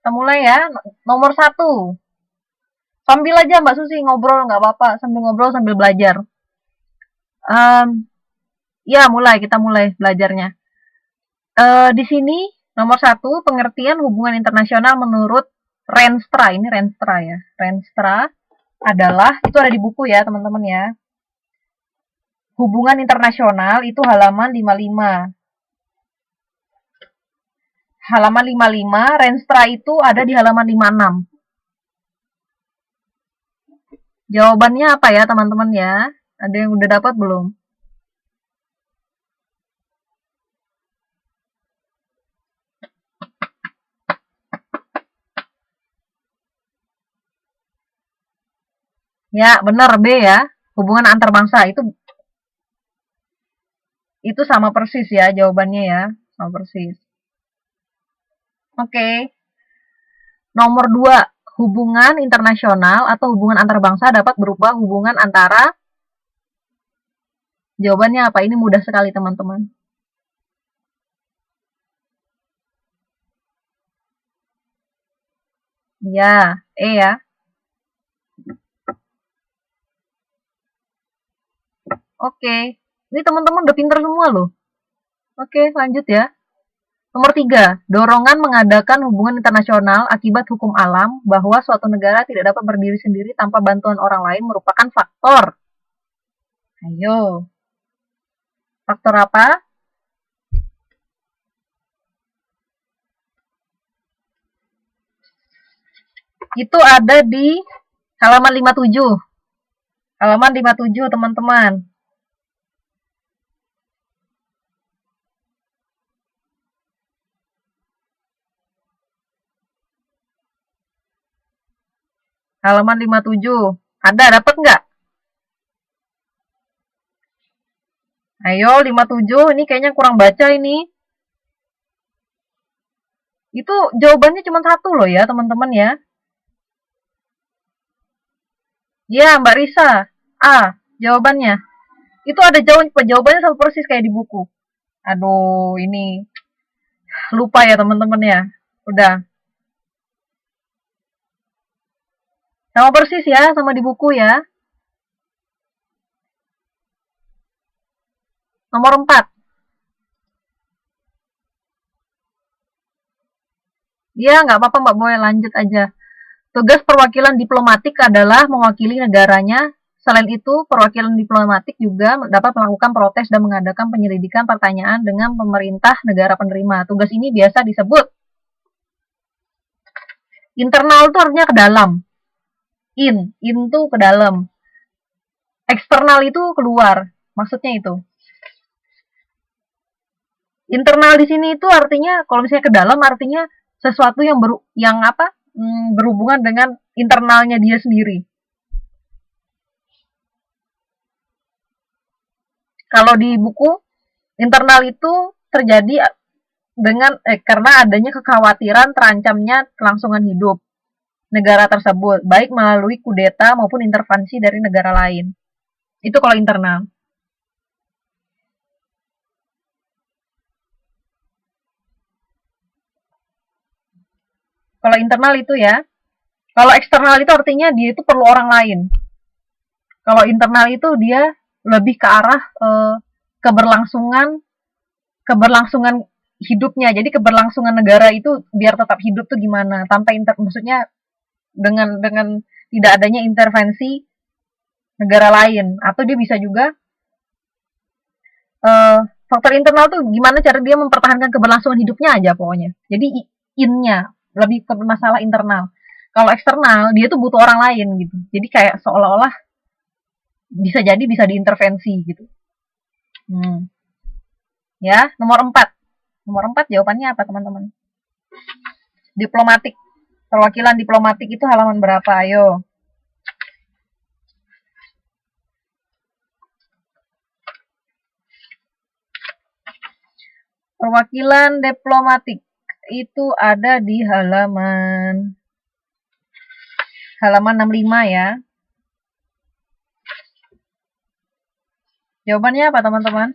Kita mulai ya. Nomor satu. Sambil aja Mbak Susi ngobrol, nggak apa-apa. Sambil ngobrol, sambil belajar. Ya, kita mulai belajarnya. Di sini, nomor satu, pengertian hubungan internasional menurut Renstra. Ini Renstra ya. Renstra adalah, itu ada di buku ya teman-teman ya. Hubungan internasional itu halaman 55. Halaman 55, Renstra itu ada di halaman 56. Jawabannya apa ya teman-teman ya? Ada yang udah dapat belum? Ya, benar B ya. Hubungan antar bangsa itu sama persis ya jawabannya ya. Sama persis. Oke. Nomor 2, hubungan internasional atau hubungan antar bangsa dapat berupa hubungan antara. Jawabannya apa? Ini mudah sekali teman-teman. Ya, E ya. Oke. Ini teman-teman udah pinter semua loh. Oke, lanjut ya. Nomor 3, dorongan mengadakan hubungan internasional akibat hukum alam bahwa suatu negara tidak dapat berdiri sendiri tanpa bantuan orang lain merupakan faktor. Ayo. Faktor apa? Itu ada di halaman 57. Halaman 57, teman-teman. Halaman 57. Ada, dapat nggak? Ayo, 57. Ini kayaknya kurang baca ini. Itu jawabannya cuma satu loh ya, teman-teman ya. Ya, Mbak Risa. A, jawabannya. Itu ada jawabannya sama persis kayak di buku. Aduh, ini lupa ya teman-teman ya. Udah. Sama persis ya, sama di buku ya. Nomor 4. Ya, nggak apa-apa Mbak Boy, lanjut aja. Tugas perwakilan diplomatik adalah mewakili negaranya. Selain itu, perwakilan diplomatik juga dapat melakukan protes dan mengadakan penyelidikan pertanyaan dengan pemerintah negara penerima. Tugas ini biasa disebut internal, itu artinya ke dalam. In itu ke dalam. Eksternal itu keluar. Maksudnya itu. Internal di sini itu artinya kalau misalnya ke dalam artinya sesuatu yang apa? Berhubungan dengan internalnya dia sendiri. Kalau di buku internal itu terjadi karena adanya kekhawatiran terancamnya kelangsungan hidup negara tersebut, baik melalui kudeta maupun intervensi dari negara lain. Itu kalau internal. Kalau internal itu ya. Kalau eksternal itu artinya dia itu perlu orang lain. Kalau internal itu dia lebih ke arah keberlangsungan keberlangsungan hidupnya. Jadi keberlangsungan negara itu biar tetap hidup tuh gimana? Maksudnya dengan tidak adanya intervensi negara lain, atau dia bisa juga faktor internal tuh gimana cara dia mempertahankan keberlangsungan hidupnya aja pokoknya. Jadi innya lebih ke masalah internal. Kalau eksternal dia tuh butuh orang lain gitu. Jadi kayak seolah-olah bisa jadi bisa diintervensi gitu. Ya, nomor 4. Nomor 4 jawabannya apa teman-teman? Diplomatik. Perwakilan diplomatik itu halaman berapa? Ayo. Perwakilan diplomatik itu ada di halaman 65 ya. Jawabannya apa teman-teman?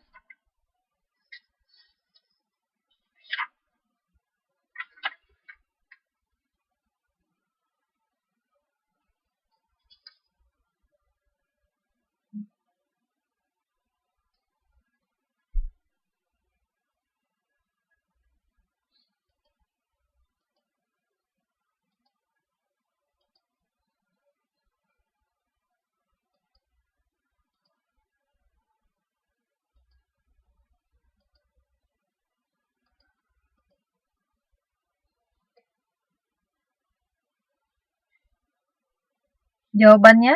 Jawabannya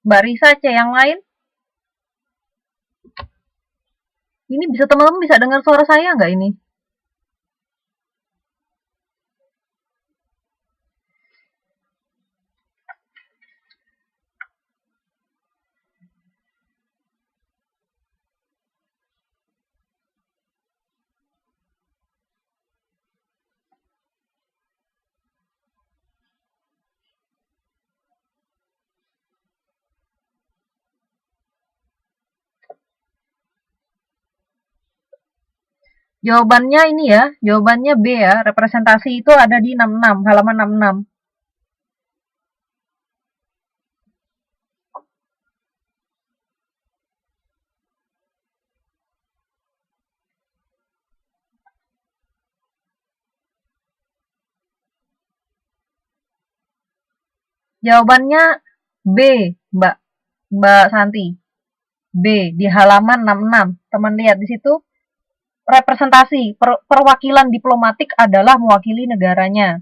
Mbak Risa, C. Yang lain? Ini bisa teman-teman bisa dengar suara saya nggak ini? Jawabannya ini ya, jawabannya B ya. Representasi itu ada di 66, halaman 66. Jawabannya B, Mbak Mbak Santi. B di halaman 66. Teman lihat di situ representasi perwakilan diplomatik adalah mewakili negaranya.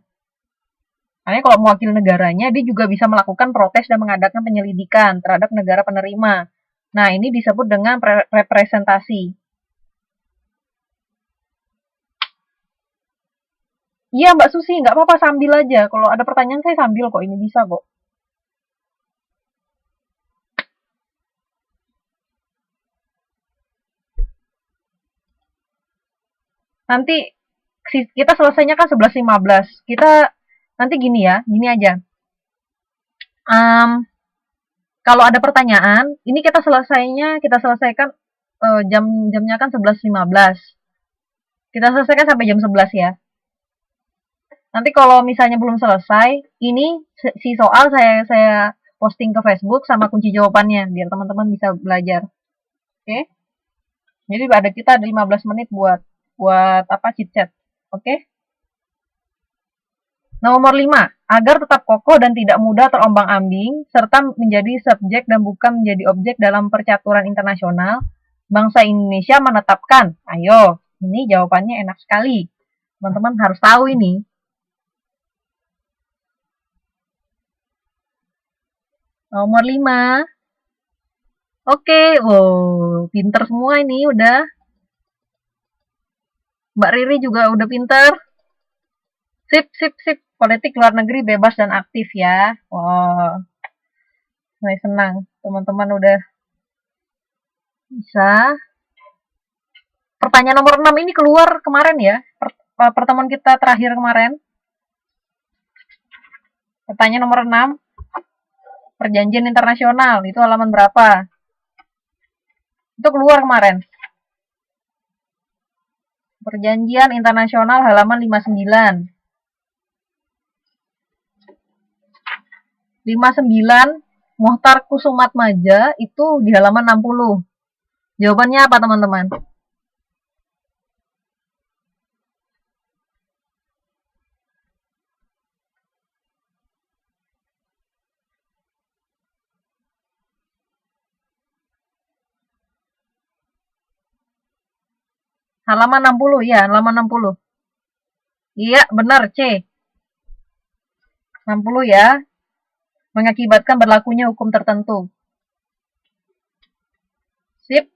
Makanya kalau mewakili negaranya, dia juga bisa melakukan protes dan mengadakan penyelidikan terhadap negara penerima. Nah, ini disebut dengan representasi. Iya, Mbak Susi, nggak apa-apa, sambil aja. Kalau ada pertanyaan, saya sambil kok. Ini bisa kok. Nanti kita selesainya kan 11.15. Kita nanti gini ya, gini aja. Kalau ada pertanyaan, ini kita selesaikan jamnya kan 11.15. Kita selesaikan sampai jam 11 ya. Nanti kalau misalnya belum selesai, ini si soal saya posting ke Facebook sama kunci jawabannya biar teman-teman bisa belajar. Oke? Jadi kita ada 15 menit buat apa chit chat. Oke? Nomor 5, agar tetap kokoh dan tidak mudah terombang-ambing, serta menjadi subjek dan bukan menjadi objek dalam percaturan internasional, bangsa Indonesia menetapkan, ayo, ini jawabannya enak sekali. Teman-teman harus tahu ini. Nomor 5. Oke, wow, pinter semua ini udah. Mbak Riri juga udah pinter. Sip, sip, sip. Politik luar negeri bebas dan aktif ya. Wow. Saya senang. Teman-teman udah bisa. Pertanyaan nomor 6 ini keluar kemarin ya. Pertemuan kita terakhir kemarin. Pertanyaan nomor 6. Perjanjian internasional. Itu halaman berapa? Itu keluar kemarin. Perjanjian internasional halaman 59. 59 Mohtar Kusumatmaja itu di halaman 60. Jawabannya apa teman-teman? Halaman 60 ya, halaman 60. Iya, benar C. 60 ya. Mengakibatkan berlakunya hukum tertentu. Sip.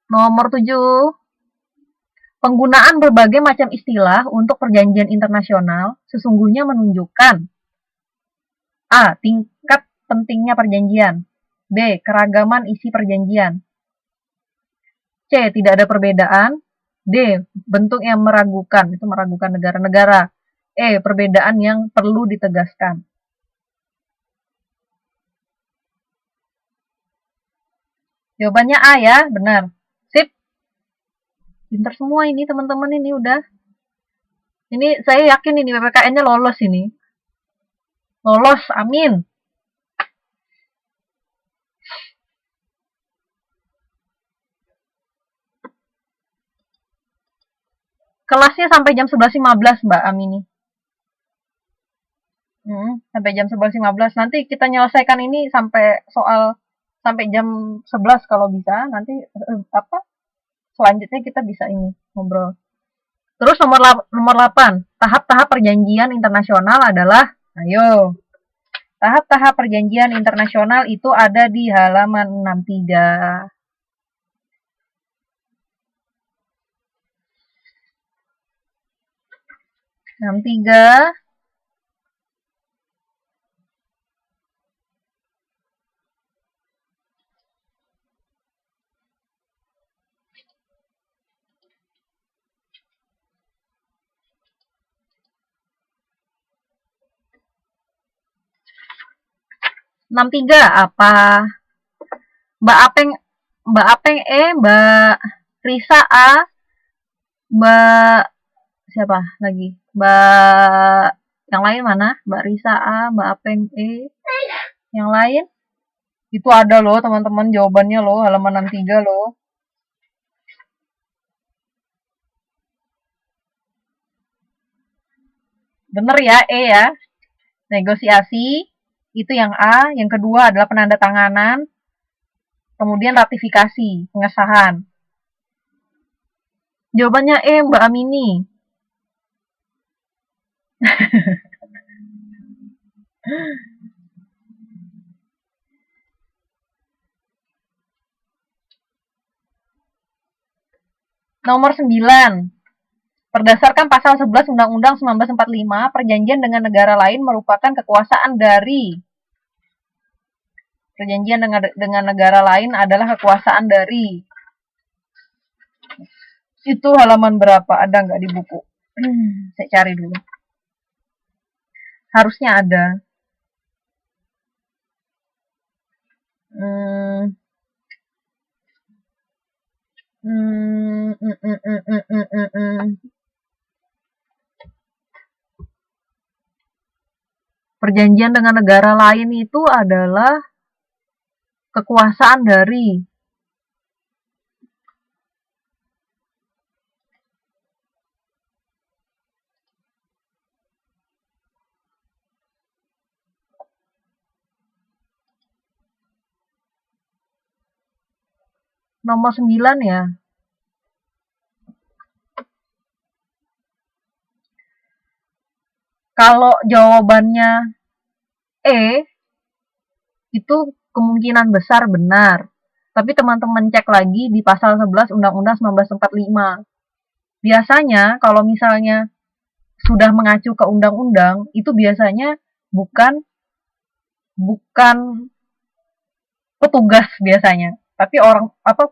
Nomor 7. Penggunaan berbagai macam istilah untuk perjanjian internasional sesungguhnya menunjukkan A. Tingkat pentingnya perjanjian. B. Keragaman isi perjanjian. C. Tidak ada perbedaan. D. Bentuk yang meragukan. Itu meragukan negara-negara. E. Perbedaan yang perlu ditegaskan. Jawabannya A ya, benar. Sip. Pinter semua ini teman-teman ini udah. Ini saya yakin ini PPKN-nya lolos ini. Lolos, amin. Kelasnya sampai jam 11.15 Mbak Amini. Sampai jam 11.15. Nanti kita nyelesaikan ini sampai jam 11 kalau bisa. Nanti selanjutnya kita bisa ini ngobrol. Terus nomor 8, tahap-tahap perjanjian internasional adalah, ayo, Tahap-tahap perjanjian internasional itu ada di halaman 63. 63. Apa? Mbak Apeng, Mbak Apeng Mbak Risa A, Mbak siapa lagi? Mbak yang lain mana? Mbak Risa A, Mbak Apeng yang lain? Itu ada loh teman-teman jawabannya loh, halaman 63 loh. Bener ya, ya. Negosiasi, itu yang A. Yang kedua adalah penandatanganan, kemudian ratifikasi, pengesahan. Jawabannya Mbak Amini. Nomor 9. Berdasarkan pasal 11 Undang-Undang 1945, perjanjian dengan negara lain merupakan kekuasaan dari. Perjanjian dengan negara lain adalah kekuasaan dari. Itu halaman berapa? Ada nggak di buku? Saya cari dulu. Harusnya ada. Perjanjian dengan negara lain itu adalah kekuasaan dari. Nomor 9 ya. Kalau jawabannya itu kemungkinan besar benar. Tapi teman-teman cek lagi di pasal 11 Undang-Undang 1945. Biasanya kalau misalnya sudah mengacu ke undang-undang, itu biasanya bukan petugas biasanya, tapi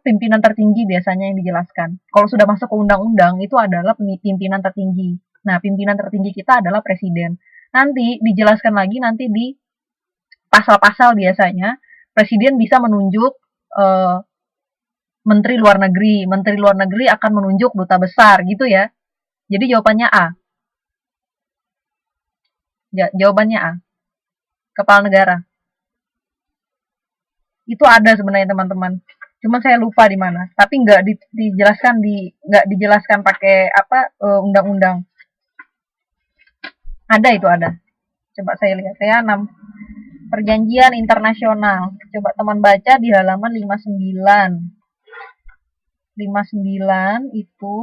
pimpinan tertinggi biasanya yang dijelaskan. Kalau sudah masuk ke undang-undang itu adalah pimpinan tertinggi. Nah, pimpinan tertinggi kita adalah presiden. Nanti dijelaskan lagi nanti di pasal-pasal biasanya presiden bisa menunjuk menteri luar negeri. Menteri luar negeri akan menunjuk duta besar gitu ya. Jadi jawabannya A. Jawabannya A. Kepala negara. Itu ada sebenarnya teman-teman. Cuma saya lupa di mana. Tapi nggak dijelaskan pakai undang-undang. Ada itu ada. Coba saya lihat ya 6. Perjanjian internasional. Coba teman baca di halaman 59. 59 itu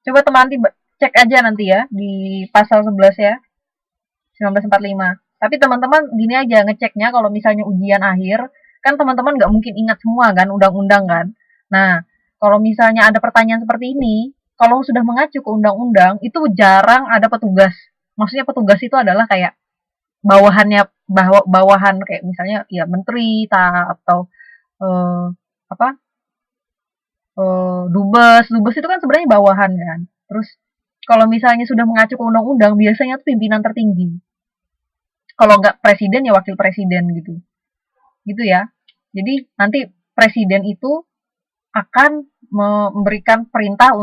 coba teman nanti cek aja nanti ya di pasal 11 ya. 1945. Tapi teman-teman gini aja ngeceknya kalau misalnya ujian akhir, kan teman-teman nggak mungkin ingat semua kan undang-undang kan. Nah, kalau misalnya ada pertanyaan seperti ini, kalau sudah mengacu ke undang-undang, itu jarang ada petugas. Maksudnya petugas itu adalah kayak bawahan kayak misalnya ya menteri atau eh, apa dubes itu kan sebenarnya bawahan kan. Terus kalau misalnya sudah mengacu ke undang-undang, biasanya itu pimpinan tertinggi. Kalau nggak presiden ya wakil presiden gitu ya. Jadi nanti presiden itu akan memberikan perintah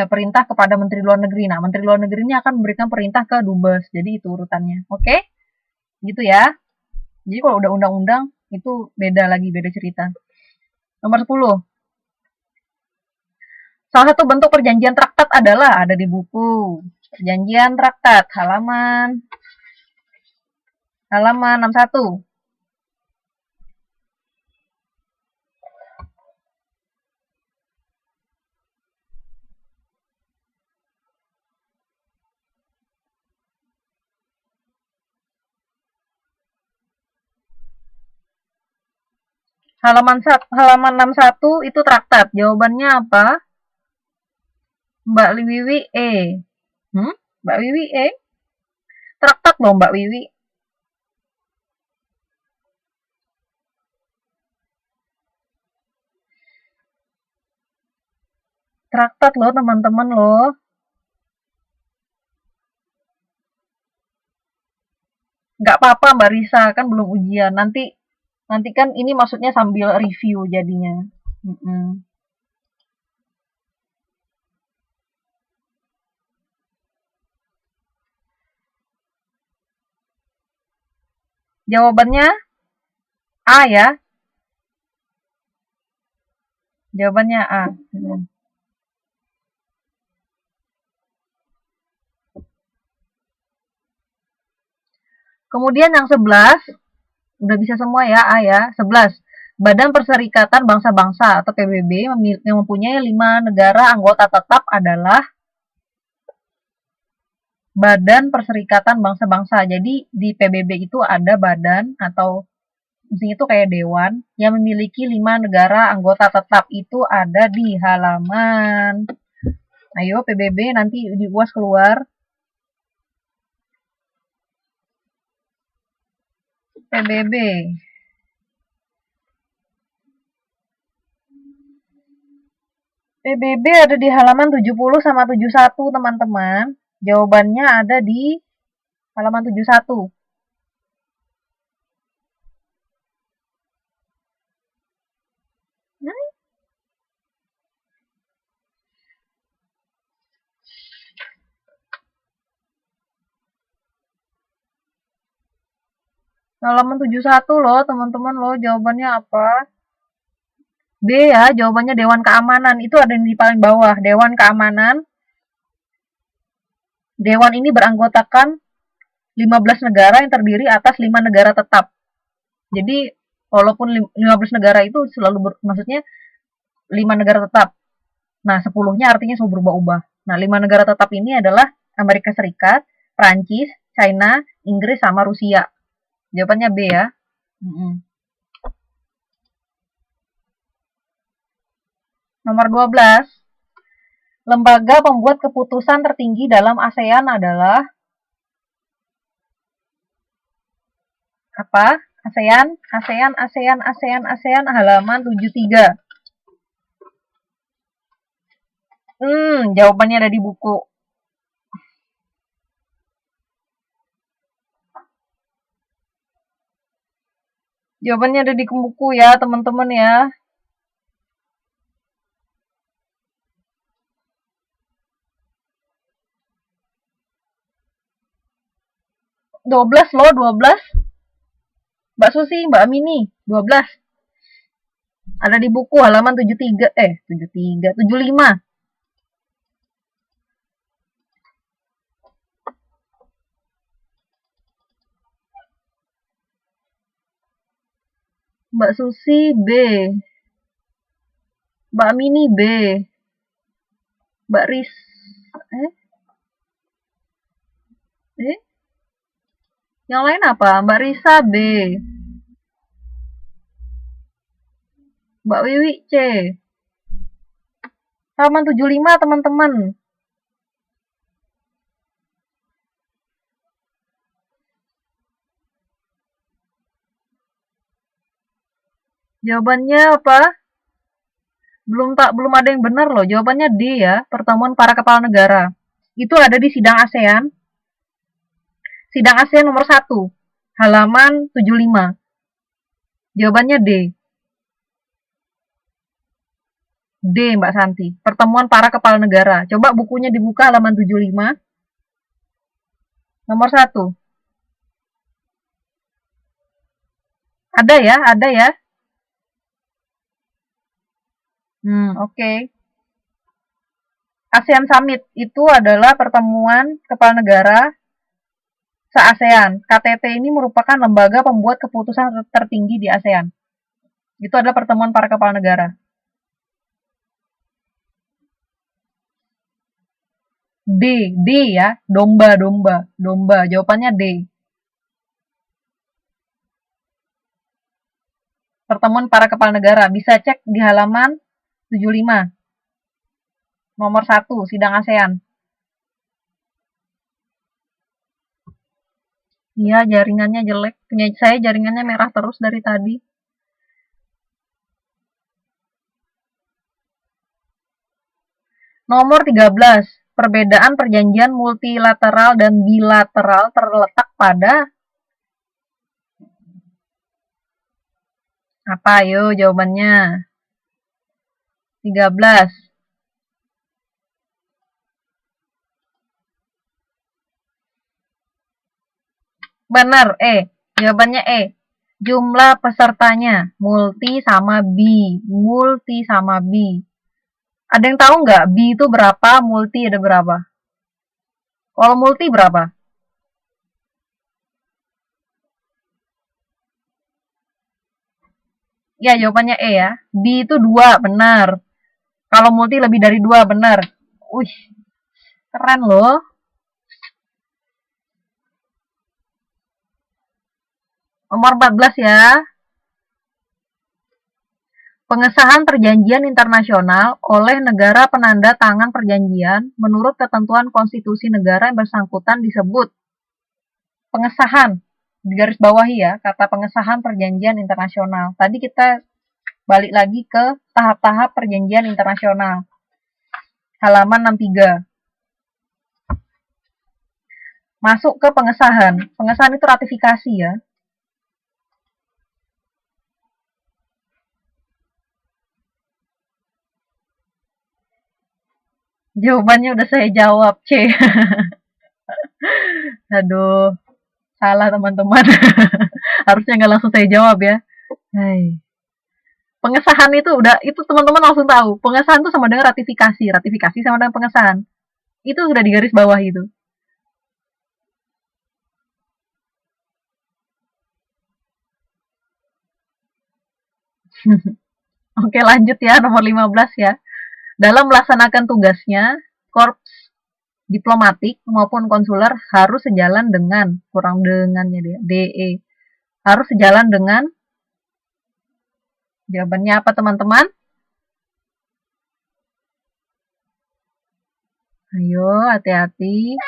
perintah kepada menteri luar negeri. Nah, menteri luar negeri ini akan memberikan perintah ke dubes. Jadi itu urutannya. Oke? Gitu ya. Jadi kalau udah undang-undang itu beda lagi, beda cerita. Nomor 10. Salah satu bentuk perjanjian traktat adalah ada di buku. Perjanjian traktat halaman 61. Halaman 61 itu traktat. Jawabannya apa? Mbak Wiwi E. Mbak Wiwi E? Traktat loh Mbak Wiwi. Traktat loh teman-teman loh. Nggak apa-apa Mbak Risa, kan belum ujian. Nanti kan ini maksudnya sambil review jadinya. Jawabannya A ya. Jawabannya A. Kemudian yang 11, udah bisa semua ya, A ya. 11. Badan Perserikatan Bangsa-Bangsa atau PBB yang mempunyai 5 negara anggota tetap adalah Badan Perserikatan Bangsa-Bangsa. Jadi di PBB itu ada badan atau mestinya itu kayak dewan yang memiliki 5 negara anggota tetap. Itu ada di halaman. Ayo PBB nanti di UAS keluar. PBB. PBB ada di halaman 70 sama 71 teman-teman. Jawabannya ada di halaman 71. Halaman 71 loh teman-teman loh. Jawabannya apa? B ya, jawabannya Dewan Keamanan. Itu ada di paling bawah. Dewan Keamanan. Dewan ini beranggotakan 15 negara yang terdiri atas 5 negara tetap. Jadi, walaupun 15 negara itu selalu maksudnya 5 negara tetap. Nah, 10-nya artinya selalu berubah-ubah. Nah, 5 negara tetap ini adalah Amerika Serikat, Prancis, China, Inggris, sama Rusia. Jawabannya B ya. Nomor 12. Lembaga pembuat keputusan tertinggi dalam ASEAN adalah apa? ASEAN, halaman 73. Jawabannya ada di buku. Jawabannya ada di buku ya, teman-teman ya. Dua belas loh, 12. Mbak Susi, Mbak Amini, 12. Ada di buku halaman 73, 75. Mbak Susi B. Mbak Amini B. Mbak Ris yang lain apa? Mbak Risa B. Mbak Wiwi C. Halaman 75 teman-teman. Jawabannya apa? Belum ada yang benar loh. Jawabannya D ya, pertemuan para kepala negara. Itu ada di sidang ASEAN. Sidang ASEAN nomor 1, halaman 75. Jawabannya D. D, Mbak Santi. Pertemuan para kepala negara. Coba bukunya dibuka halaman 75. Nomor 1. Ada ya, ada ya. Oke. ASEAN Summit itu adalah pertemuan kepala negara se-ASEAN. KTT ini merupakan lembaga pembuat keputusan tertinggi di ASEAN. Itu adalah pertemuan para kepala negara. D ya, domba. Jawabannya D. Pertemuan para kepala negara. Bisa cek di halaman 75. Nomor 1, sidang ASEAN. Iya, jaringannya jelek. Punya saya jaringannya merah terus dari tadi. Nomor 13. Perbedaan perjanjian multilateral dan bilateral terletak pada apa? Ayo jawabannya. 13. Benar, jawabannya jumlah pesertanya multi sama bi. Multi sama bi. Ada yang tahu nggak bi itu berapa, multi ada berapa? Kalau multi berapa? Ya, jawabannya ya. Bi itu 2, benar. Kalau multi lebih dari 2, benar. Wih, keren loh. Nomor 14 ya. Pengesahan perjanjian internasional oleh negara penanda tangan perjanjian menurut ketentuan konstitusi negara yang bersangkutan disebut pengesahan. Di garis bawahi ya, kata pengesahan perjanjian internasional. Tadi kita balik lagi ke tahap-tahap perjanjian internasional. Halaman 63. Masuk ke pengesahan. Pengesahan itu ratifikasi ya. Jawabannya udah saya jawab, C. Aduh, salah teman-teman. Harusnya nggak langsung saya jawab ya. Hai. Pengesahan itu teman-teman langsung tahu. Pengesahan itu sama dengan ratifikasi. Ratifikasi sama dengan pengesahan. Itu udah di garis bawah itu. Oke, lanjut ya, nomor 15 ya. Dalam melaksanakan tugasnya, korps diplomatik maupun konsuler harus sejalan dengan, kurang dengannya dia, DE. Harus sejalan dengan, jawabannya apa teman-teman? Ayo, hati-hati.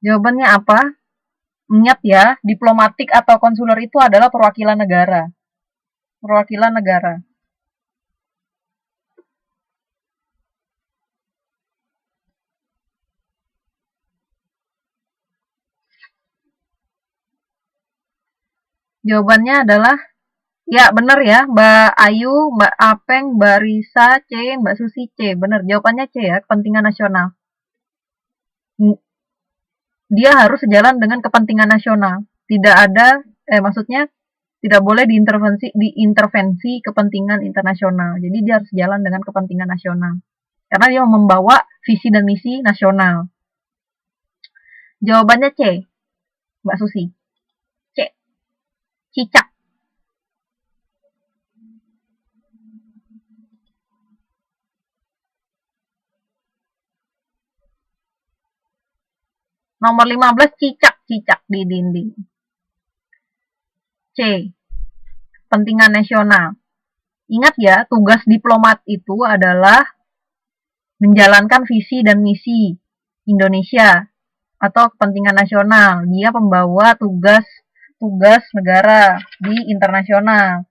Jawabannya apa? Ingat ya, diplomatik atau konsuler itu adalah perwakilan negara. Perwakilan negara. Jawabannya adalah, ya benar ya, Mbak Ayu, Mbak Apeng, Mbak Risa, C, Mbak Susi, C. Benar, jawabannya C ya, kepentingan nasional. Dia harus sejalan dengan kepentingan nasional. Tidak ada, maksudnya tidak boleh diintervensi kepentingan internasional. Jadi dia harus sejalan dengan kepentingan nasional. Karena dia membawa visi dan misi nasional. Jawabannya C, Mbak Susi. C, cicak. Nomor 15, cicak-cicak di dinding. C, kepentingan nasional. Ingat ya, tugas diplomat itu adalah menjalankan visi dan misi Indonesia atau kepentingan nasional. Dia pembawa tugas negara di internasional.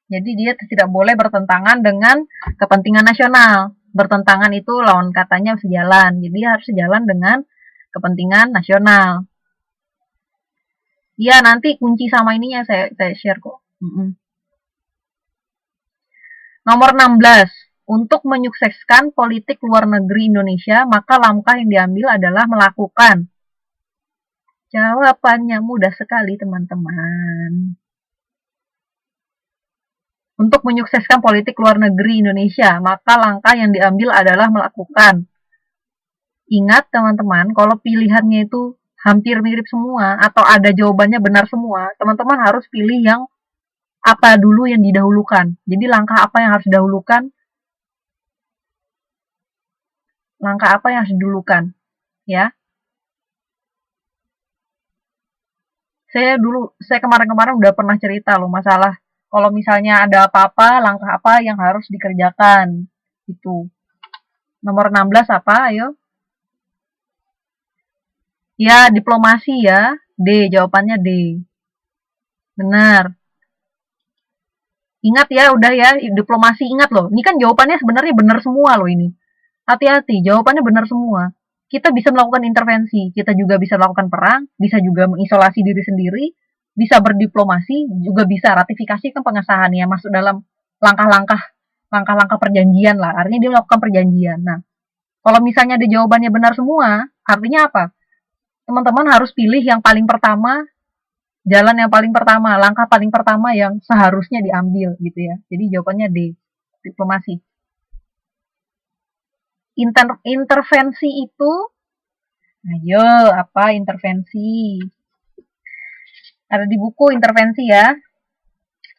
Jadi dia tidak boleh bertentangan dengan kepentingan nasional. Bertentangan itu lawan katanya sejalan. Jadi harus sejalan dengan kepentingan nasional. Iya, nanti kunci sama ininya saya share kok. Nomor 16. Untuk menyukseskan politik luar negeri Indonesia, maka langkah yang diambil adalah melakukan. Jawabannya mudah sekali, teman-teman. Untuk menyukseskan politik luar negeri Indonesia, maka langkah yang diambil adalah melakukan. Ingat, teman-teman, kalau pilihannya itu hampir mirip semua, atau ada jawabannya benar semua, teman-teman harus pilih yang apa dulu yang didahulukan. Jadi langkah apa yang harus didahulukan? Langkah apa yang harus didahulukan? ya. Saya kemarin-kemarin udah pernah cerita loh masalah kalau misalnya ada apa-apa, langkah apa yang harus dikerjakan. Itu. Nomor 16 apa? Ayo. Ya, diplomasi ya. D, jawabannya D. Benar. Ingat ya, udah ya, diplomasi ingat loh. Ini kan jawabannya sebenarnya benar semua loh ini. Hati-hati, jawabannya benar semua. Kita bisa melakukan intervensi, kita juga bisa melakukan perang, bisa juga mengisolasi diri sendiri, bisa berdiplomasi, juga bisa ratifikasi kan pengesahannya masuk dalam langkah-langkah perjanjian lah. Artinya dia melakukan perjanjian. Nah, kalau misalnya ada jawabannya benar semua, artinya apa? Teman-teman harus pilih yang paling pertama, jalan yang paling pertama, langkah paling pertama yang seharusnya diambil gitu ya. Jadi jawabannya D, diplomasi. Intervensi itu, ayo apa intervensi? Ada di buku intervensi ya.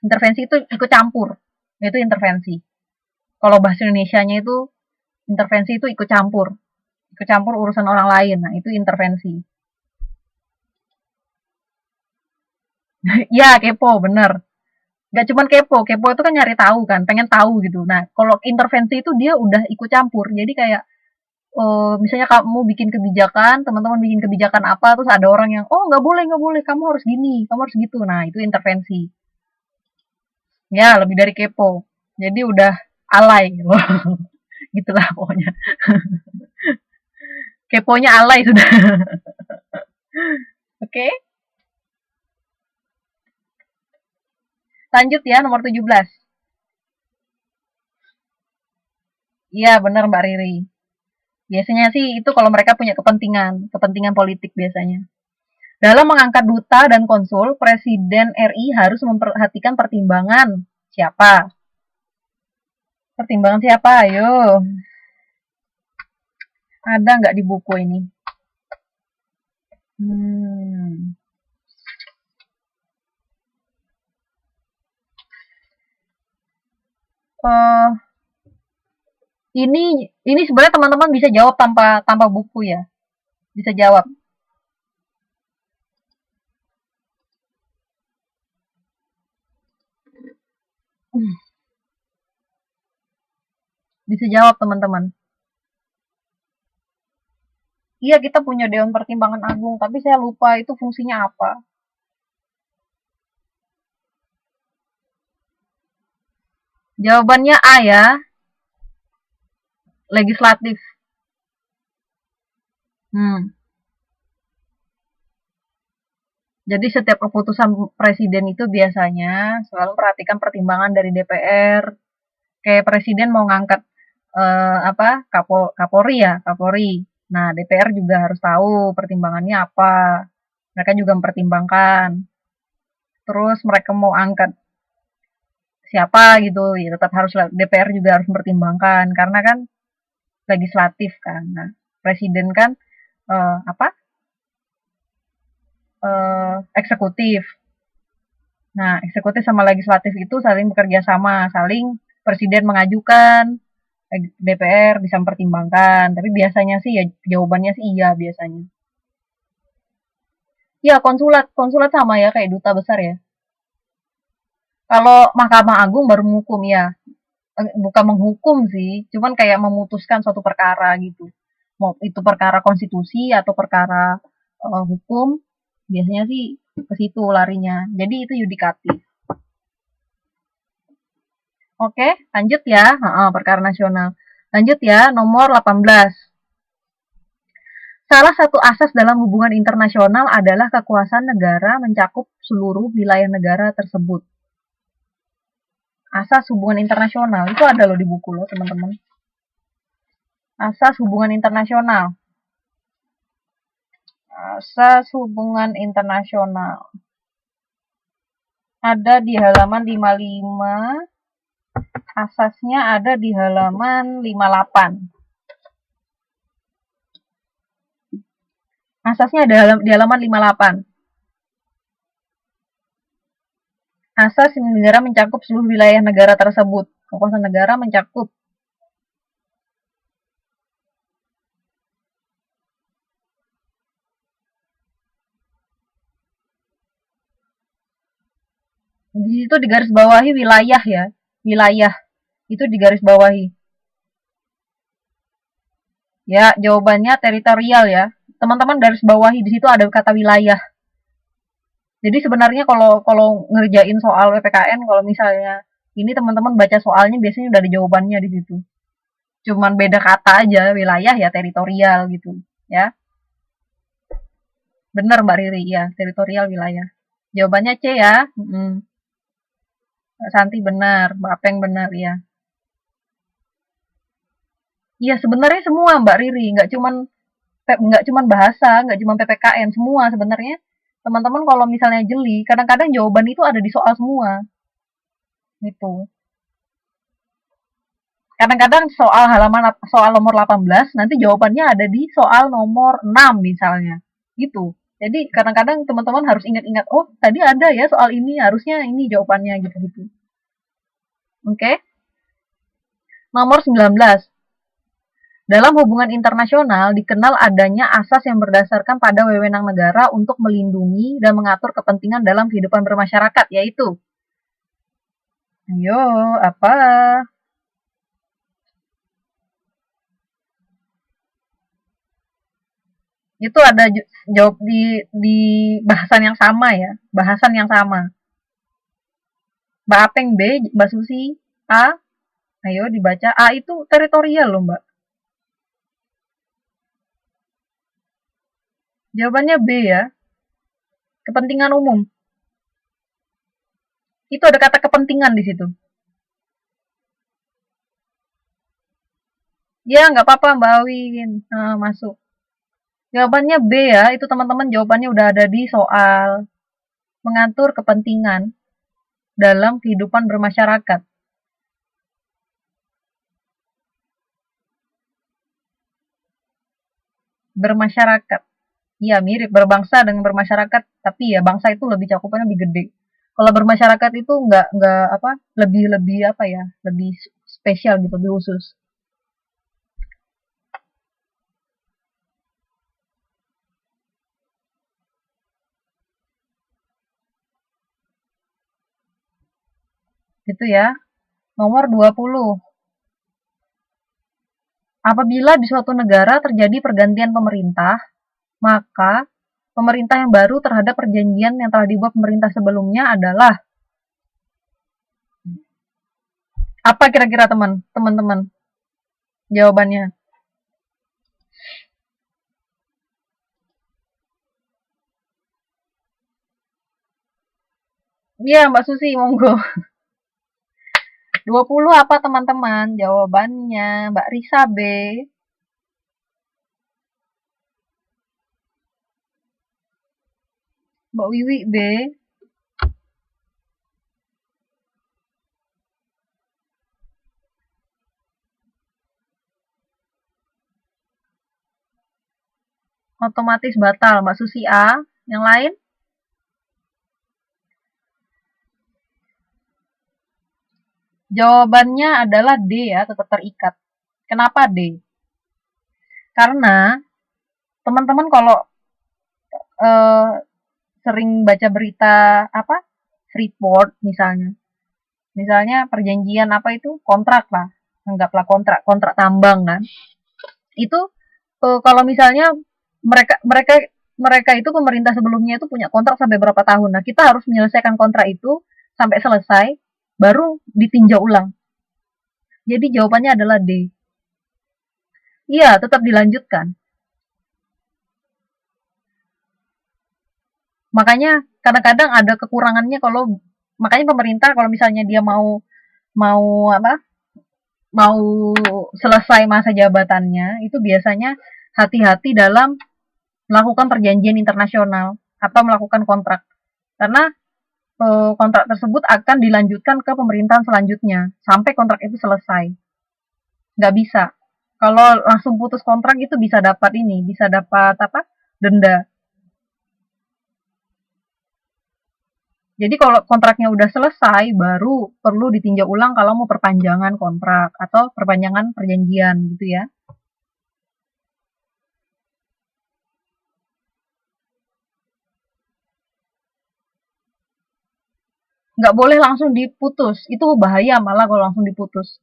Intervensi itu ikut campur, itu intervensi. Kalau bahasa Indonesianya itu intervensi itu ikut campur urusan orang lain. Nah itu intervensi. Ya kepo, bener. Gak cuman kepo, kepo itu kan nyari tahu kan, pengen tahu gitu. Nah kalau intervensi itu dia udah ikut campur, jadi kayak misalnya kamu bikin kebijakan, teman-teman bikin kebijakan apa, terus ada orang yang, oh nggak boleh, kamu harus gini, kamu harus gitu. Nah itu intervensi. Ya lebih dari kepo. Jadi udah alay, gitulah pokoknya. Keponya alay sudah. Oke, lanjut ya nomor 17. Iya benar Mbak Riri. Biasanya sih itu kalau mereka punya kepentingan politik biasanya. Dalam mengangkat duta dan konsul, Presiden RI harus memperhatikan pertimbangan siapa? Pertimbangan siapa? Ayo. Ada nggak di buku ini? Hmm. Uh, ini sebenarnya teman-teman bisa jawab tanpa tanpa buku ya. Bisa jawab. Bisa jawab teman-teman. Iya kita punya Dewan Pertimbangan Agung, tapi saya lupa itu fungsinya apa. Jawabannya A ya, legislatif. Hmm. Jadi setiap keputusan presiden itu biasanya selalu perhatikan pertimbangan dari DPR. Kayak presiden mau ngangkat apa Kapolri ya, Kapolri. Nah, DPR juga harus tahu pertimbangannya apa. Mereka juga mempertimbangkan. Terus mereka mau angkat siapa gitu, ya tetap harus DPR juga harus mempertimbangkan karena kan legislatif kan. Nah, presiden kan apa? Eksekutif. Nah, eksekutif sama legislatif itu saling bekerja sama, saling presiden mengajukan, DPR bisa mempertimbangkan. Tapi biasanya sih ya jawabannya sih iya biasanya. Ya, konsulat, konsulat sama ya kayak duta besar ya. Kalau Mahkamah Agung baru menghukum ya. Bukan menghukum sih, cuman kayak memutuskan suatu perkara gitu. Mau itu perkara konstitusi atau perkara hukum, biasanya sih ke situ larinya. Jadi itu yudikatif. Oke, lanjut ya. Perkara nasional. Lanjut ya, nomor 18. Salah satu asas dalam hubungan internasional adalah kekuasaan negara mencakup seluruh wilayah negara tersebut. Asas hubungan internasional itu ada loh di buku loh, teman-teman. Asas hubungan internasional. Asas hubungan internasional. Ada di halaman 55. Asasnya ada di halaman 58. Asasnya ada di halaman 58. Asas negara mencakup seluruh wilayah negara tersebut. Kekuasaan negara mencakup Di situ digaris bawahi wilayah ya. Wilayah itu digaris bawahi. Ya, jawabannya teritorial ya. Teman-teman garis bawahi di situ ada kata wilayah. Jadi sebenarnya kalau kalau ngerjain soal PPKN, kalau misalnya ini teman-teman baca soalnya biasanya udah ada jawabannya di situ. Cuman beda kata aja, wilayah ya teritorial gitu ya. Bener Mbak Riri ya, teritorial wilayah. Jawabannya C ya. Mbak Santi benar, Mbak Apeng benar ya. Iya sebenarnya semua Mbak Riri, nggak cuman bahasa, nggak cuman PPKN, semua sebenarnya. Teman-teman kalau misalnya jeli, kadang-kadang jawaban itu ada di soal semua, gitu. Kadang-kadang soal nomor 18 nanti jawabannya ada di soal nomor 6 misalnya. Gitu. Jadi kadang-kadang teman-teman harus ingat-ingat, oh tadi ada ya soal ini, harusnya ini jawabannya gitu-gitu. Oke. Okay? Nomor 19. Dalam hubungan internasional dikenal adanya asas yang berdasarkan pada wewenang negara untuk melindungi dan mengatur kepentingan dalam kehidupan bermasyarakat, yaitu, ayo, apa? Itu ada jawab di bahasan yang sama ya, bahasan yang sama. Mbak Apeng B, Mbak Susi A, ayo dibaca. A itu teritorial loh Mbak. Jawabannya B ya, kepentingan umum. Itu ada kata kepentingan di situ. Ya nggak apa-apa Mbak Awin, nah, masuk. Jawabannya B ya, itu teman-teman jawabannya udah ada di soal mengatur kepentingan dalam kehidupan bermasyarakat. Bermasyarakat. Iya mirip berbangsa dengan bermasyarakat, tapi ya bangsa itu lebih cakupannya lebih gede. Kalau bermasyarakat itu nggak apa lebih lebih apa ya lebih spesial gitu lebih khusus gitu ya. Nomor 20. Apabila di suatu negara terjadi pergantian pemerintah, maka pemerintah yang baru terhadap perjanjian yang telah dibuat pemerintah sebelumnya adalah apa kira-kira teman-teman jawabannya? Iya Mbak Susi, monggo. 20 apa teman-teman? Jawabannya Mbak Risa B, Mbak Wiwi B, otomatis batal. Mbak Susi A, yang lain? Jawabannya adalah D ya, tetap terikat. Kenapa D? Karena teman-teman kalau eh, sering baca berita apa Freeport misalnya, misalnya perjanjian apa itu kontrak lah, anggaplah kontrak kontrak tambang kan, itu kalau misalnya mereka mereka mereka itu pemerintah sebelumnya itu punya kontrak sampai berapa tahun, nah kita harus menyelesaikan kontrak itu sampai selesai baru ditinjau ulang. Jadi jawabannya adalah D. Iya, tetap dilanjutkan. Makanya kadang-kadang ada kekurangannya kalau makanya pemerintah kalau misalnya dia mau mau apa mau selesai masa jabatannya itu biasanya hati-hati dalam melakukan perjanjian internasional atau melakukan kontrak karena kontrak tersebut akan dilanjutkan ke pemerintahan selanjutnya sampai kontrak itu selesai. Nggak bisa. Kalau langsung putus kontrak itu bisa dapat apa? Denda. Jadi kalau kontraknya udah selesai, baru perlu ditinjau ulang kalau mau perpanjangan kontrak atau perpanjangan perjanjian gitu ya. nggak boleh langsung diputus. Itu bahaya malah kalau langsung diputus.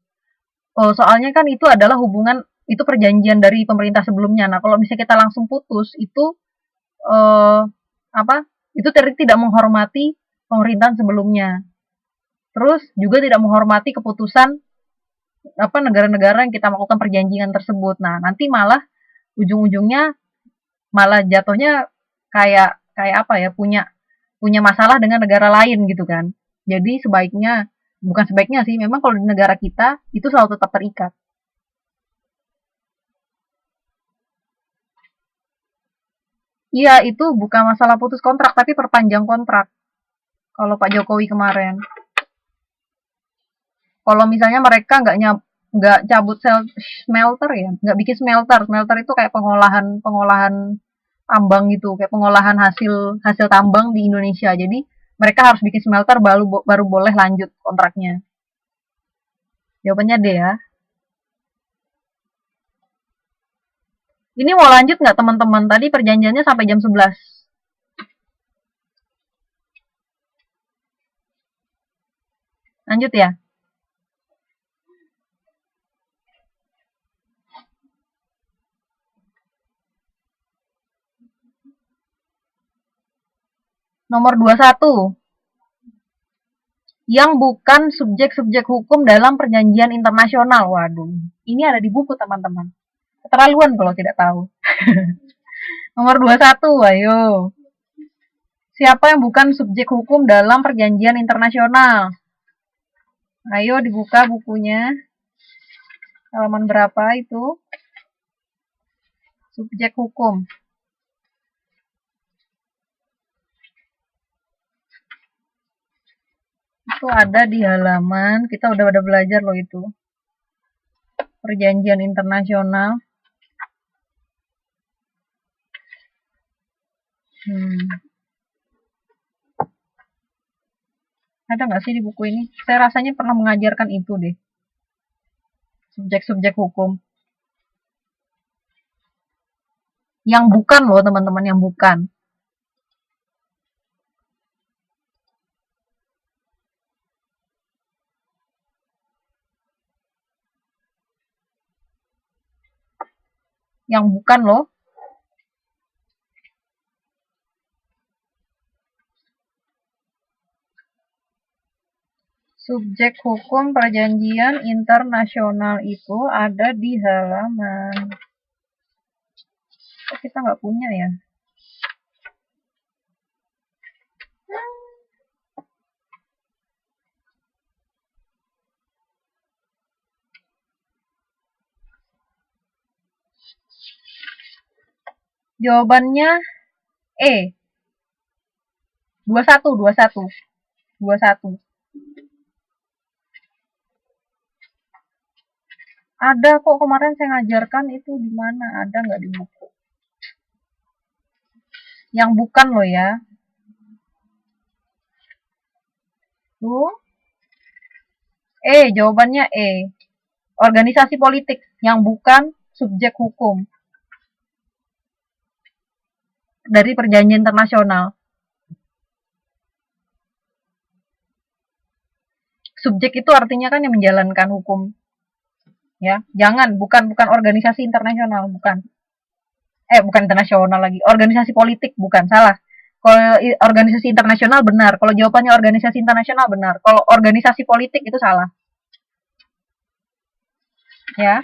Oh, soalnya kan itu adalah hubungan, itu perjanjian dari pemerintah sebelumnya. Nah, kalau misalnya kita langsung putus, itu eh, apa? Itu tidak menghormati pemerintahan sebelumnya. Terus juga tidak menghormati keputusan apa negara-negara yang kita melakukan perjanjian tersebut. Nah, nanti malah ujung-ujungnya malah jatuhnya kayak kayak apa ya, punya punya masalah dengan negara lain gitu kan. Jadi sebaiknya, bukan sebaiknya sih, memang kalau di negara kita itu selalu tetap terikat. Iya, itu bukan masalah putus kontrak tapi perpanjang kontrak. Kalau Pak Jokowi kemarin, kalau misalnya mereka nggak cabut smelter ya, nggak bikin smelter. Smelter itu kayak pengolahan pengolahan tambang gitu, kayak pengolahan hasil hasil tambang di Indonesia. Jadi mereka harus bikin smelter baru baru boleh lanjut kontraknya. Jawabannya D ya. Ini mau lanjut nggak teman-teman? Tadi perjanjiannya sampai jam 11. Lanjut ya. Nomor 21. Yang bukan subjek-subjek hukum dalam perjanjian internasional. Waduh, ini ada di buku teman-teman. Keterlaluan kalau tidak tahu. Nomor 21, ayo. Siapa yang bukan subjek hukum dalam perjanjian internasional? Ayo dibuka bukunya. Halaman berapa itu? Subjek hukum. Itu ada di halaman, kita udah belajar loh itu. Perjanjian internasional. Ada nggak sih di buku ini? Saya rasanya pernah mengajarkan itu deh. Subjek-subjek hukum. Yang bukan loh teman-teman, yang bukan. Yang bukan loh. Subjek hukum perjanjian internasional itu ada di halaman. Kok kita nggak punya ya? Jawabannya E. 21, 21. 21. Ada kok kemarin saya ngajarkan itu di mana? Ada nggak di buku? Yang bukan loh ya. Tuh. Jawabannya E. Organisasi politik yang bukan subjek hukum dari perjanjian internasional. Subjek itu artinya kan yang menjalankan hukum. Ya, jangan, bukan organisasi internasional, bukan. Bukan internasional lagi. Organisasi politik, bukan, salah. Kalau organisasi internasional benar. Kalau jawabannya organisasi internasional benar. Kalau organisasi politik itu salah. Ya.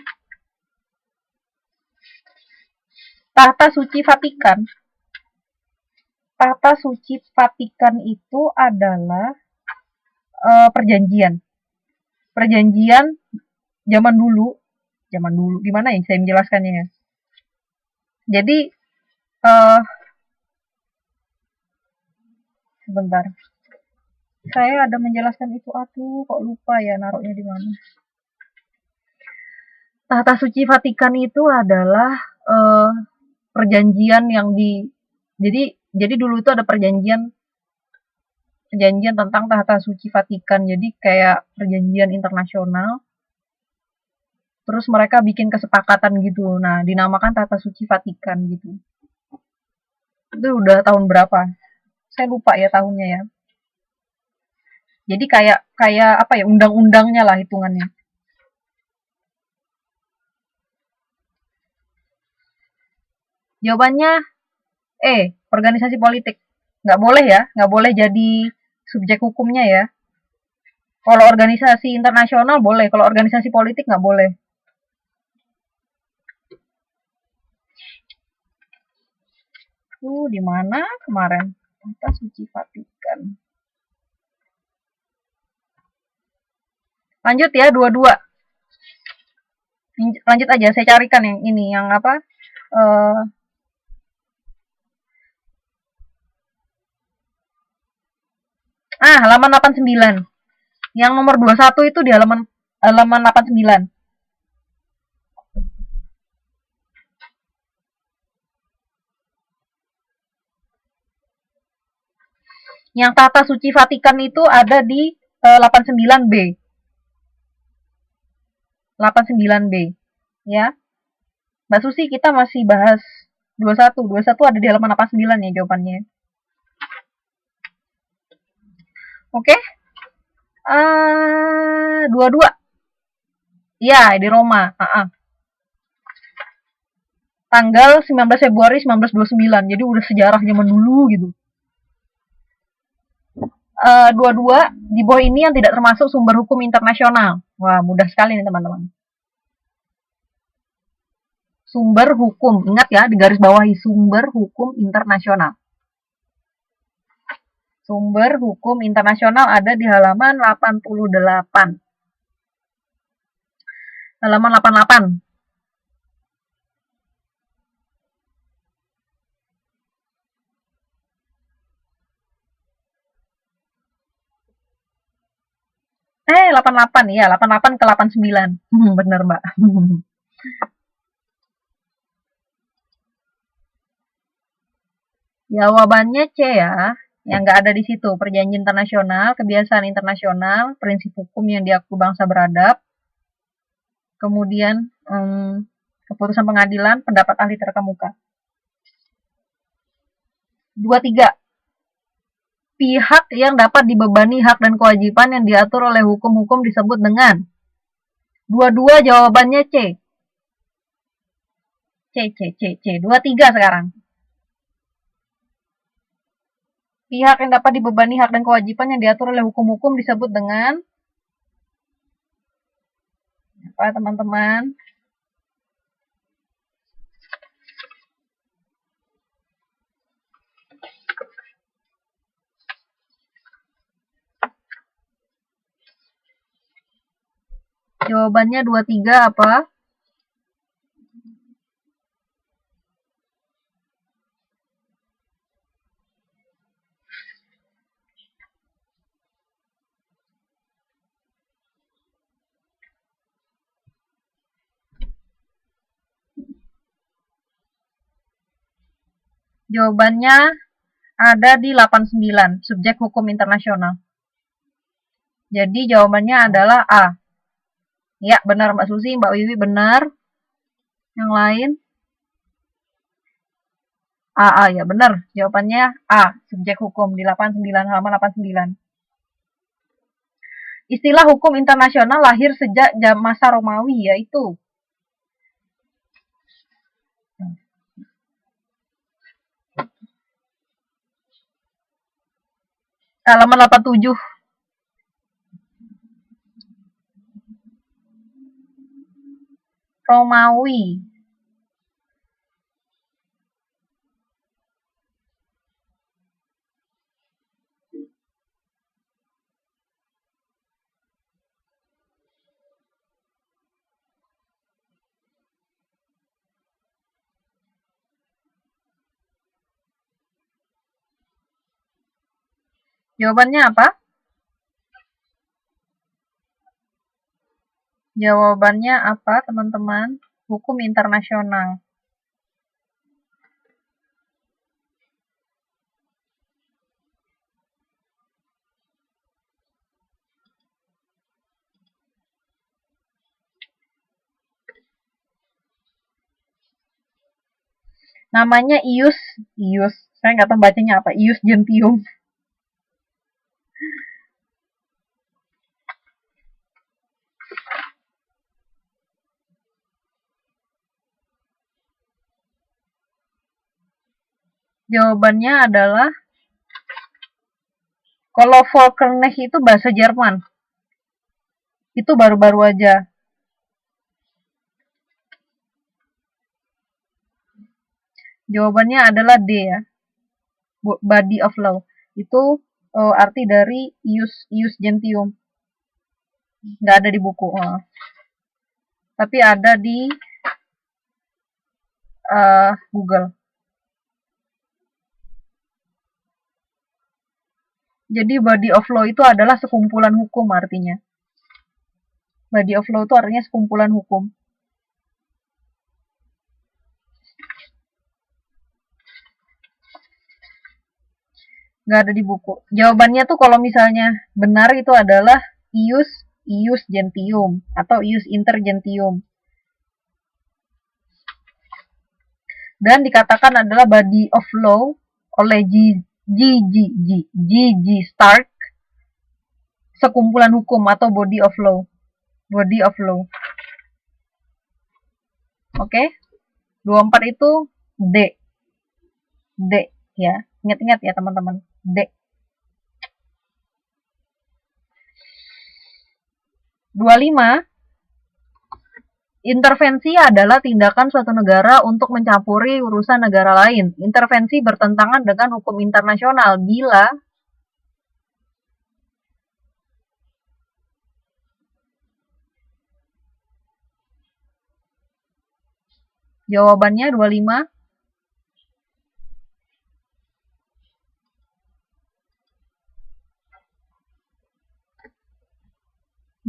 Tahta Suci Vatikan. Tahta Suci Vatikan itu adalah perjanjian. Perjanjian zaman dulu. Zaman dulu. Gimana ya saya menjelaskannya ya? Jadi sebentar. Saya ada menjelaskan itu, aduh kok lupa ya naruhnya di mana. Tahta Suci Vatikan itu adalah perjanjian yang jadi dulu itu ada perjanjian tentang Tahta Suci Vatikan. Jadi kayak perjanjian internasional. Terus mereka bikin kesepakatan gitu. Nah, dinamakan Tahta Suci Vatikan gitu. Itu udah tahun berapa? Saya lupa ya tahunnya ya. Jadi kayak kayak apa ya, undang-undangnya lah hitungannya. Jawabannya organisasi politik. Nggak boleh ya, nggak boleh jadi subjek hukumnya ya. Kalau organisasi internasional boleh, kalau organisasi politik nggak boleh. Di mana kemarin? Tata Suci Vatikan. Lanjut ya, dua-dua. Lanjut aja, saya carikan yang ini, yang apa? Uh, halaman 89. Yang nomor 21 itu di halaman halaman 89. Yang Tata Suci Vatikan itu ada di 89B. 89B. Ya. Mbak Susi, kita masih bahas 21. 21 ada di halaman 89 ya jawabannya. Oke. 22. Iya, di Roma. Tanggal 19 Februari 1929. Jadi udah sejarah zaman dulu gitu. 22 di bawah ini yang tidak termasuk sumber hukum internasional. Wah, mudah sekali nih teman-teman. Sumber hukum, ingat ya, di garis bawahi sumber hukum internasional. Sumber hukum internasional ada di halaman 88. Halaman 88. Eh, 88 ya, 88 ke 89. Bener, Mbak. Jawabannya C ya, yang nggak ada di situ. Perjanjian internasional, kebiasaan internasional, prinsip hukum yang diakui bangsa beradab, kemudian keputusan pengadilan, pendapat ahli terkemuka. 23. Pihak yang dapat dibebani hak dan kewajiban yang diatur oleh hukum-hukum disebut dengan. Dua-dua jawabannya C. C. 23 sekarang. Pihak yang dapat dibebani hak dan kewajiban yang diatur oleh hukum-hukum disebut dengan apa, teman-teman? Jawabannya 23 apa? Jawabannya ada di 89, subjek hukum internasional. Jadi jawabannya adalah A. Ya, benar Mbak Susi, Mbak Wiwi benar. Yang lain? Ya benar. Jawabannya A, subjek hukum di 89, halaman 89. Istilah hukum internasional lahir sejak masa Romawi, yaitu halaman 87. Romawi. Jawabannya apa? Jawabannya apa, teman-teman? Hukum internasional. Namanya ius. Saya nggak tahu bacanya apa. Ius gentium. Jawabannya adalah kalau Volkernecht itu bahasa Jerman. Itu baru-baru aja. Jawabannya adalah D ya. Body of law. Itu arti dari ius gentium. Nggak ada di buku. Tapi ada di Google. Jadi body of law itu adalah sekumpulan hukum artinya. Body of law itu artinya sekumpulan hukum. Nggak ada di buku. Jawabannya tuh kalau misalnya benar itu adalah ius gentium atau ius inter gentium. Dan dikatakan adalah body of law oleh G.G. Stark, sekumpulan hukum atau body of law. Body of law. Oke? 24 itu D. D ya. Ingat-ingat ya teman-teman. D. 25. Intervensi adalah tindakan suatu negara untuk mencampuri urusan negara lain. Intervensi bertentangan dengan hukum internasional bila jawabannya 25.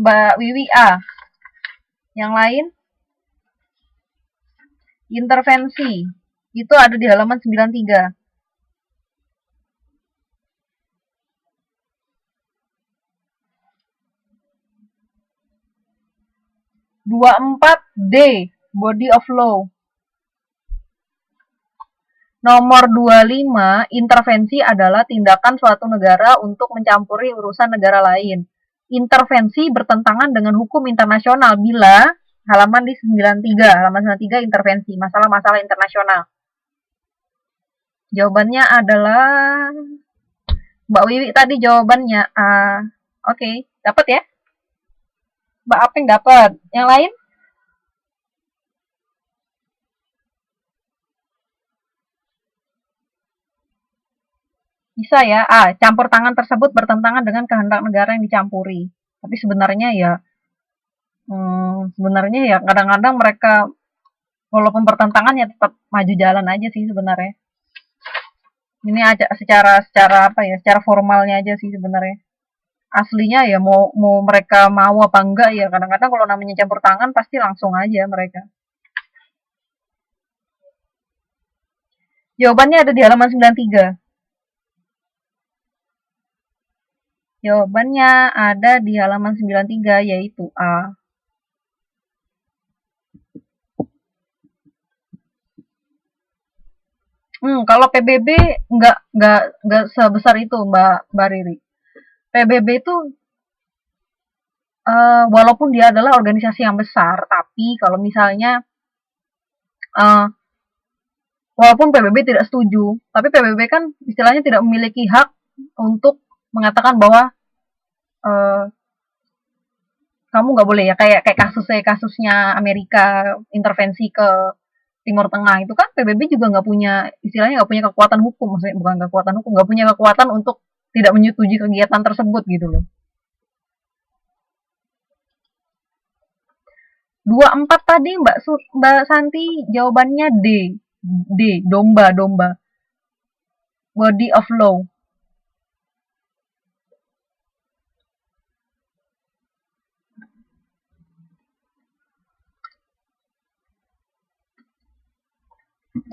Mbak Wiwi A. Yang lain? Intervensi. Itu ada di halaman 93. 24D. Body of law. Nomor 25, intervensi adalah tindakan suatu negara untuk mencampuri urusan negara lain. Intervensi bertentangan dengan hukum internasional bila halaman di 93, halaman 93 intervensi, masalah-masalah internasional. Jawabannya adalah Mbak Wiwi tadi jawabannya A. Oke, dapat ya? Mbak Apeng dapat. Yang lain? Bisa ya. Campur tangan tersebut bertentangan dengan kehendak negara yang dicampuri. Tapi sebenarnya ya kadang-kadang mereka walaupun bertentangan ya tetap maju jalan aja sih sebenarnya. Ini aja secara apa ya? Secara formalnya aja sih sebenarnya. Aslinya ya mau mereka mau apa enggak ya kadang-kadang kalau namanya campur tangan pasti langsung aja mereka. Jawabannya ada di halaman 93. Jawabannya ada di halaman 93 yaitu A. Kalau PBB nggak sebesar itu Mbak Riri. PBB itu walaupun dia adalah organisasi yang besar, tapi kalau misalnya walaupun PBB tidak setuju, tapi PBB kan istilahnya tidak memiliki hak untuk mengatakan bahwa kamu nggak boleh ya kayak kasusnya Amerika intervensi ke Timur Tengah itu kan PBB juga nggak punya istilahnya nggak punya kekuatan hukum, maksudnya bukan kekuatan hukum, nggak punya kekuatan untuk tidak menyetujui kegiatan tersebut gitu loh. 24 tadi Mbak Santi jawabannya D. D, domba. Body of law.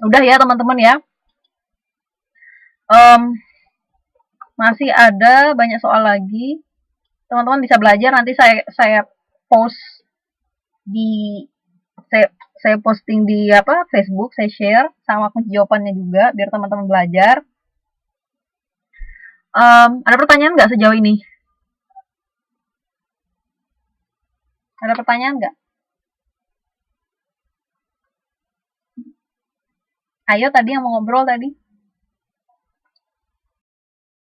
Udah ya teman-teman ya. Masih ada banyak soal lagi. Teman-teman bisa belajar, nanti saya post di saya posting di Facebook, saya share sama kunci jawabannya juga biar teman-teman belajar. Ada pertanyaan nggak sejauh ini? Ada pertanyaan nggak? Ayo tadi yang mau ngobrol tadi.